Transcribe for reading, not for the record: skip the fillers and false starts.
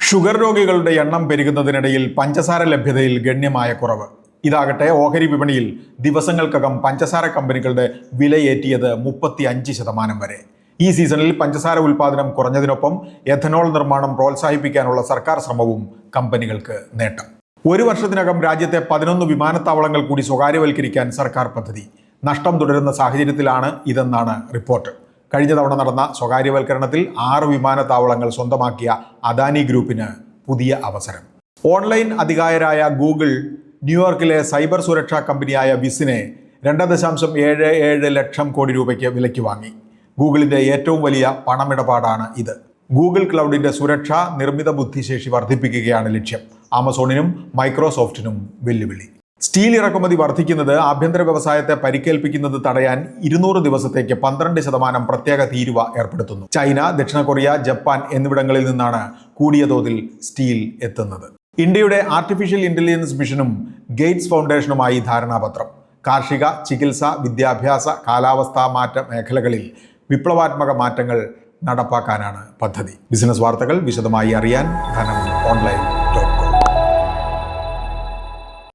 Sugar രോഗികളുടെ എണ്ണം പെരുകുന്നതിനിടയിൽ പഞ്ചസാര ലഭ്യതയിൽ ഗണ്യമായ കുറവ്. ഇതാകട്ടെ ഓഹരി വിപണിയിൽ ദിവസങ്ങൾക്കകം പഞ്ചസാര കമ്പനികളുടെ വിലയേറ്റിയത് 35% വരെ. ഈ സീസണിൽ പഞ്ചസാര ഉൽപ്പാദനം കുറഞ്ഞതിനൊപ്പം എഥനോൾ നിർമ്മാണം പ്രോത്സാഹിപ്പിക്കാനുള്ള സർക്കാർ ശ്രമവും കമ്പനികൾക്ക് നേട്ടം. ഒരു വർഷത്തിനകം രാജ്യത്തെ 11 വിമാനത്താവളങ്ങൾ കൂടി സ്വകാര്യവൽക്കരിക്കാൻ സർക്കാർ പദ്ധതി. നഷ്ടം തുടരുന്ന സാഹചര്യത്തിലാണ് ഇതെന്നാണ് റിപ്പോർട്ട്. കഴിഞ്ഞ തവണ നടന്ന സ്വകാര്യവൽക്കരണത്തിൽ 6 വിമാനത്താവളങ്ങൾ സ്വന്തമാക്കിയ അദാനി ഗ്രൂപ്പിന് പുതിയ അവസരം. ഓൺലൈൻ അതികായരായ ഗൂഗിൾ ന്യൂയോർക്കിലെ സൈബർ സുരക്ഷാ കമ്പനിയായ വിസിനെ 2.77 ലക്ഷം കോടി രൂപയ്ക്ക് വിലയ്ക്ക് വാങ്ങി. ഗൂഗിളിന്റെ ഏറ്റവും വലിയ പണമിടപാടാണ് ഇത്. ഗൂഗിൾ ക്ലൗഡിന്റെ സുരക്ഷ, നിർമ്മിത ബുദ്ധിശേഷി വർദ്ധിപ്പിക്കുകയാണ് ലക്ഷ്യം. ആമസോണിനും മൈക്രോസോഫ്റ്റിനും വെല്ലുവിളി. സ്റ്റീൽ ഇറക്കുമതി വർദ്ധിക്കുന്നത് ആഭ്യന്തര വ്യവസായത്തെ പരിക്കേൽപ്പിക്കുന്നത് തടയാൻ 200 ദിവസത്തേക്ക് 12% പ്രത്യേക തീരുവ ഏർപ്പെടുത്തുന്നു. ചൈന, ദക്ഷിണ കൊറിയ, ജപ്പാൻ എന്നിവിടങ്ങളിൽ നിന്നാണ് കൂടിയ തോതിൽ സ്റ്റീൽ എത്തുന്നത്. ഇന്ത്യയുടെ ആർട്ടിഫിഷ്യൽ ഇന്റലിജൻസ് മിഷനും ഗേറ്റ്സ് ഫൗണ്ടേഷനുമായി ധാരണാപത്രം. കാർഷിക, ചികിത്സ, വിദ്യാഭ്യാസ, കാലാവസ്ഥാ മാറ്റ മേഖലകളിൽ വിപ്ലവാത്മക മാറ്റങ്ങൾ നടപ്പാക്കാനാണ് പദ്ധതി. ബിസിനസ് വാർത്തകൾ വിശദമായി അറിയാൻ ധനം ഓൺലൈൻ